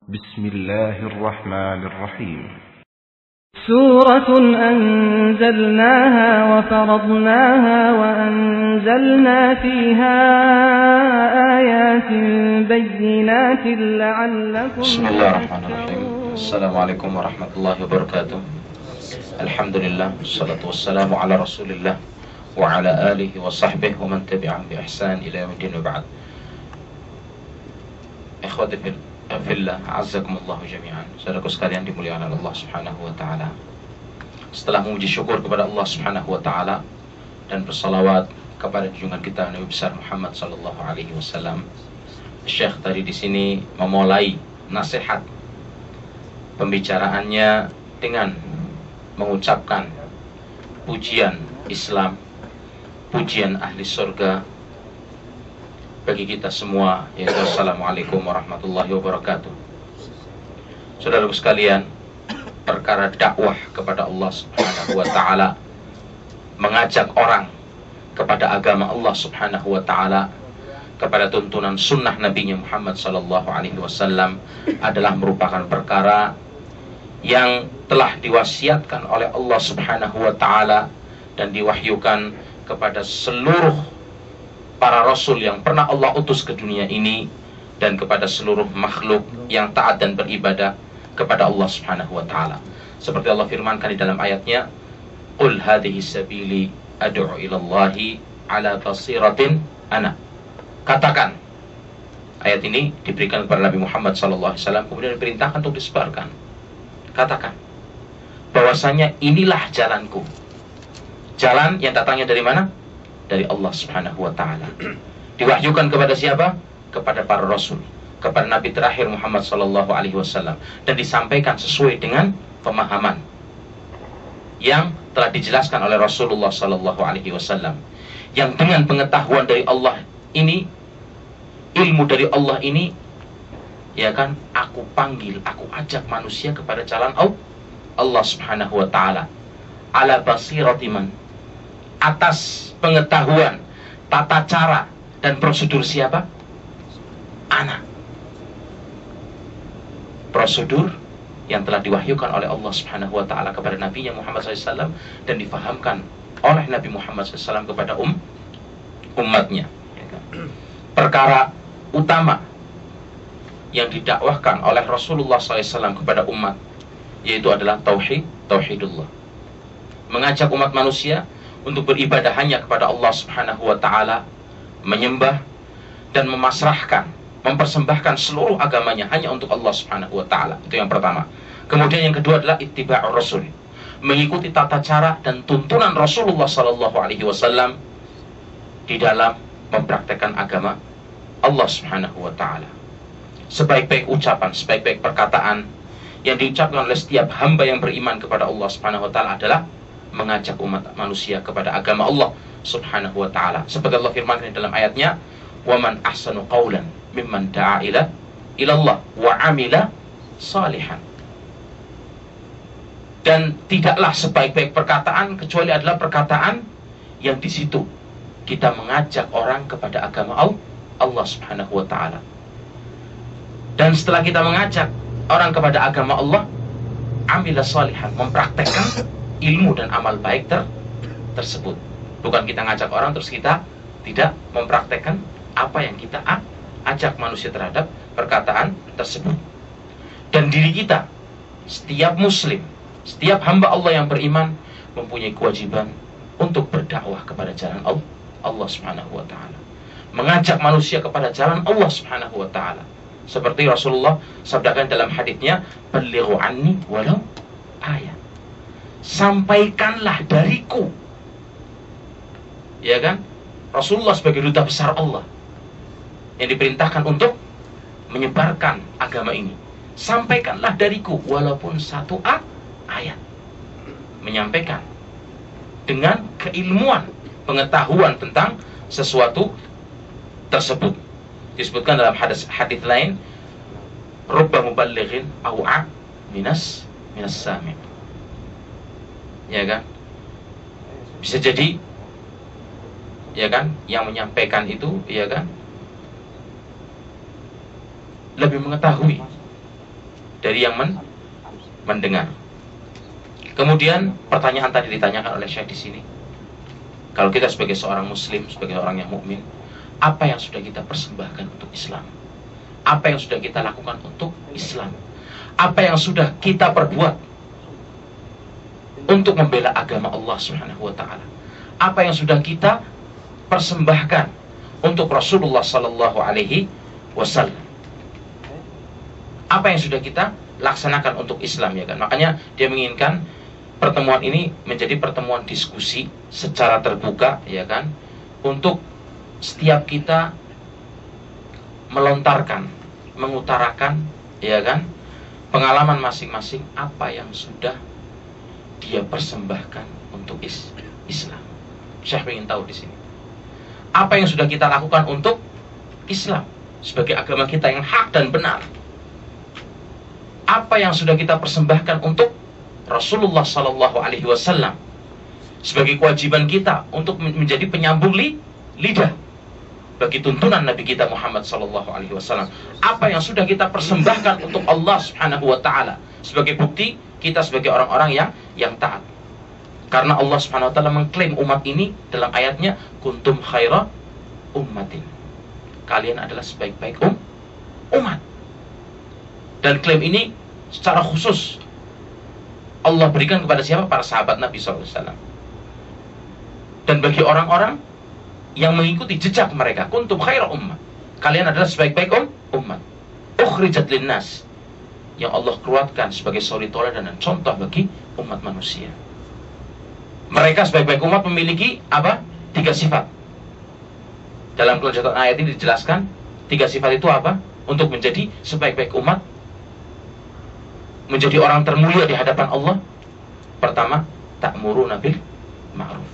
بسم الله الرحمن الرحيم سورة أنزلناها وفرضناها وأنزلنا فيها آيات بينات لعلكم بسم الله الرحمن الرحيم. السلام عليكم ورحمة الله وبركاته. الحمد لله والصلاة والسلام على رسول الله وعلى آله وصحبه ومن تبعهم بإحسان إلى يوم الدين وبعد. Ikhwati fillah, azzakumullahu jami'an. Saudaraku sekalian dimuliakan Allah Subhanahu wa taala. Setelah memuji syukur kepada Allah Subhanahu wa taala dan bersalawat kepada junjungan kita Nabi besar Muhammad sallallahu alaihi wasallam, Syekh tadi di sini memulai nasihat pembicaraannya dengan mengucapkan pujian Islam, pujian ahli surga bagi kita semua, yaitu assalamualaikum warahmatullahi wabarakatuh. Saudaraku sekalian, perkara dakwah kepada Allah Subhanahu wa taala, mengajak orang kepada agama Allah Subhanahu wa taala, kepada tuntunan sunnah Nabi Muhammad sallallahu alaihi wasallam adalah merupakan perkara yang telah diwasiatkan oleh Allah Subhanahu wa taala dan diwahyukan kepada seluruh para rasul yang pernah Allah utus ke dunia ini dan kepada seluruh makhluk yang taat dan beribadah kepada Allah Subhanahu wa taala. Seperti Allah firmankan di dalam ayatnya, "Qul hadhihi sabili ad'u ila Allahi ala basiratin ana." Katakan. Ayat ini diberikan kepada Nabi Muhammad sallallahu alaihi wasallam, kemudian diperintahkan untuk disebarkan. Katakan bahwasanya inilah jalanku. Jalan yang datangnya dari mana? Dari Allah Subhanahu wa taala. Diwahyukan kepada siapa? Kepada para rasul, kepada Nabi terakhir Muhammad sallallahu alaihi wasallam, dan disampaikan sesuai dengan pemahaman yang telah dijelaskan oleh Rasulullah sallallahu alaihi wasallam. Yang dengan pengetahuan dari Allah ini, ilmu dari Allah ini, ya kan, aku panggil, aku ajak manusia kepada jalan Allah Subhanahu wa taala. Ala basiratiman, atas pengetahuan, tata cara dan prosedur siapa? Ana. Prosedur yang telah diwahyukan oleh Allah Subhanahu wa taala kepada Nabi Muhammad SAW dan difahamkan oleh Nabi Muhammad SAW kepada umatnya. Perkara utama yang didakwahkan oleh Rasulullah SAW kepada umat yaitu adalah tauhidullah. Mengajak umat manusia untuk beribadah hanya kepada Allah Subhanahu wa taala, menyembah dan memasrahkan, mempersembahkan seluruh agamanya hanya untuk Allah Subhanahu wa taala. Itu yang pertama. Kemudian yang kedua adalah ittiba'ur rasul, mengikuti tata cara dan tuntunan Rasulullah sallallahu alaihi wasallam di dalam mempraktekkan agama Allah Subhanahu wa taala. Sebaik-baik ucapan, sebaik-baik perkataan yang diucapkan oleh setiap hamba yang beriman kepada Allah Subhanahu wa taala adalah mengajak umat manusia kepada agama Allah Subhanahu wa taala. Seperti Allah firmankan dalam ayatnya, "Wa man ahsanu qawlan mimman da'a ila Allah wa 'amila salihan." Dan tidaklah sebaik-baik perkataan kecuali adalah perkataan yang di situ kita mengajak orang kepada agama Allah Subhanahu wa taala. Dan setelah kita mengajak orang kepada agama Allah, 'amila salihan, mempraktekkan ilmu dan amal baik tersebut. Bukan kita ngajak orang terus kita tidak mempraktekkan apa yang kita ajak manusia terhadap perkataan tersebut. Dan diri kita, setiap muslim, setiap hamba Allah yang beriman mempunyai kewajiban untuk berdakwah kepada jalan Allah Subhanahu wa taala. Mengajak manusia kepada jalan Allah Subhanahu wa taala. Seperti Rasulullah sabdakan dalam haditsnya, "Ballighu anni walau ayat." Sampaikanlah dariku, ya kan? Rasulullah sebagai duta besar Allah yang diperintahkan untuk menyebarkan agama ini. Sampaikanlah dariku walaupun satu ayat. Menyampaikan dengan keilmuan, pengetahuan tentang sesuatu tersebut. Disebutkan dalam hadis lain, "Rubba muballighin aw'a minas sami'." Ya kan? Bisa jadi, ya kan, yang menyampaikan itu, ya kan, lebih mengetahui dari yang mendengar. Kemudian pertanyaan tadi ditanyakan oleh Syekh di sini. Kalau kita sebagai seorang muslim, sebagai orang yang mukmin, apa yang sudah kita persembahkan untuk Islam? Apa yang sudah kita lakukan untuk Islam? Apa yang sudah kita perbuat untuk membela agama Allah Subhanahu wa taala? Apa yang sudah kita persembahkan untuk Rasulullah sallallahu alaihi wasallam? Apa yang sudah kita laksanakan untuk Islam, ya kan? Makanya dia menginginkan pertemuan ini menjadi pertemuan diskusi secara terbuka, ya kan? Untuk setiap kita melontarkan, mengutarakan, ya kan, pengalaman masing-masing apa yang sudah dia persembahkan untuk Islam. Syekh ingin tahu di sini. Apa yang sudah kita lakukan untuk Islam sebagai agama kita yang hak dan benar? Apa yang sudah kita persembahkan untuk Rasulullah sallallahu alaihi wasallam sebagai kewajiban kita untuk menjadi penyambung lidah bagi tuntunan Nabi kita Muhammad sallallahu alaihi wasallam? Apa yang sudah kita persembahkan untuk Allah Subhanahu wa taala sebagai bukti kita sebagai orang-orang yang taat? Karena Allah Subhanahu wa taala mengklaim umat ini dalam ayatnya, kuntum khaira ummatin. Kalian adalah sebaik-baik umat. Dan klaim ini secara khusus Allah berikan kepada siapa? Para sahabat Nabi SAW. Dan bagi orang-orang yang mengikuti jejak mereka, kuntum khaira ummah. Kalian adalah sebaik-baik umat. Ukhrijat linnas. Yang Allah keluarkan sebagai suri tauladan dan contoh bagi umat manusia. Mereka sebaik-baik umat memiliki apa? 3 sifat. Dalam kelanjutan ayat ini dijelaskan 3 sifat itu apa? Untuk menjadi sebaik-baik umat, menjadi orang termulia di hadapan Allah. Pertama, ta'muruna bil ma'ruf.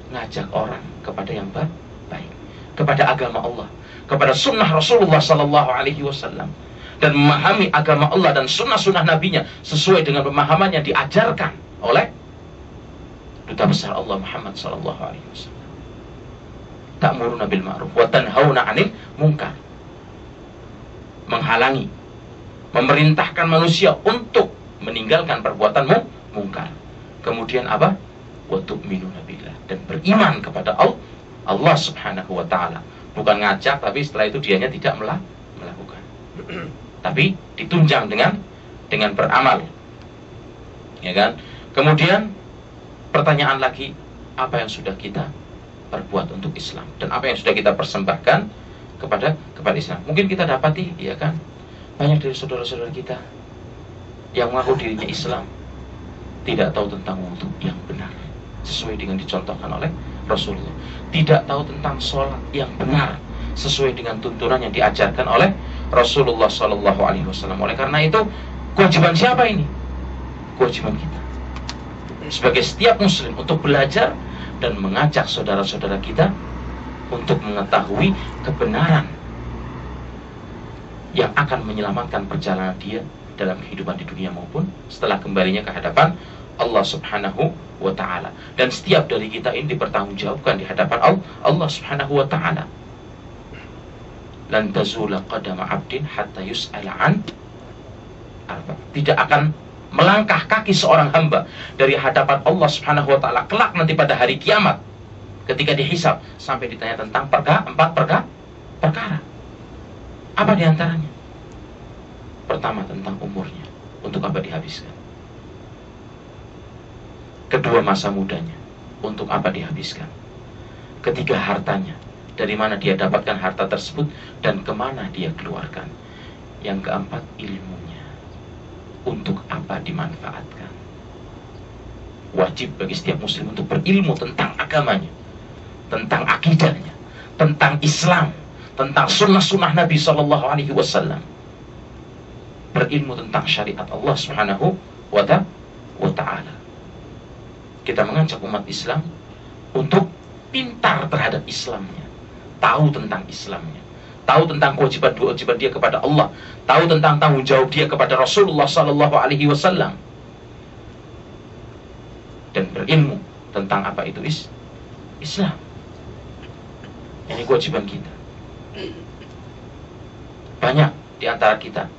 Ngajak orang kepada yang baik, kepada agama Allah, kepada sunnah Rasulullah sallallahu alaihi wasallam, dan memahami agama Allah dan sunnah-sunnah nabinya sesuai dengan pemahaman yang diajarkan oleh duta besar Allah Muhammad sallallahu alaihi wasallam. Ta'muruna bil ma'ruf wa tanhauna 'anil munkar. Menghalangi, memerintahkan manusia untuk meninggalkan perbuatan mungkar. Kemudian apa? Wa tu'minuna billah, dan beriman kepada Allah Subhanahu wa taala. Bukan ngajak tapi setelah itu dianya tidak melakukan. Tapi ditunjang dengan beramal. Ya kan? Kemudian pertanyaan lagi, apa yang sudah kita perbuat untuk Islam dan apa yang sudah kita persembahkan kepada Islam? Mungkin kita dapati, ya kan, banyak dari saudara-saudara kita yang mengaku dirinya Islam tidak tahu tentang wudhu yang benar sesuai dengan dicontohkan oleh Rasulullah, tidak tahu tentang sholat yang benar sesuai dengan tuntunan yang diajarkan oleh Rasulullah Sallallahu Alaihi Wasallam. Oleh karena itu, kewajiban siapa ini? Kewajiban kita sebagai setiap muslim untuk belajar dan mengajak saudara-saudara kita untuk mengetahui kebenaran yang akan menyelamatkan perjalanan dia dalam kehidupan di dunia maupun setelah kembalinya ke hadapan Allah Subhanahu wa ta'ala. Dan setiap dari kita ini dipertanggungjawabkan di hadapan Allah Subhanahu wa ta'ala. Lan tazula qadama 'abdin hatta yus'ala an arba. Tidak akan melangkah kaki seorang hamba dari hadapan Allah Subhanahu wa ta'ala kelak nanti pada hari kiamat ketika dihisab sampai ditanya tentang 4 perkara. Apa diantaranya? Pertama, tentang umurnya, untuk apa dihabiskan. Kedua, masa mudanya, untuk apa dihabiskan. Ketiga, hartanya, dari mana dia dapatkan harta tersebut dan kemana dia keluarkan. Yang keempat, ilmunya, untuk apa dimanfaatkan. Wajib bagi setiap muslim untuk berilmu tentang agamanya, tentang akidahnya, tentang Islam, tentang sunnah-sunnah Nabi Sallallahu Alaihi Wasallam. Berilmu tentang syariat Allah Subhanahu wa ta'ala. Kita mengajak umat Islam untuk pintar terhadap Islamnya, tahu tentang Islamnya, tahu tentang kewajiban dia kepada Allah, tahu tentang tanggung jawab dia kepada Rasulullah Sallallahu Alaihi Wasallam, dan berilmu tentang apa itu Islam. Ini kewajiban kita. Banyak di antara kita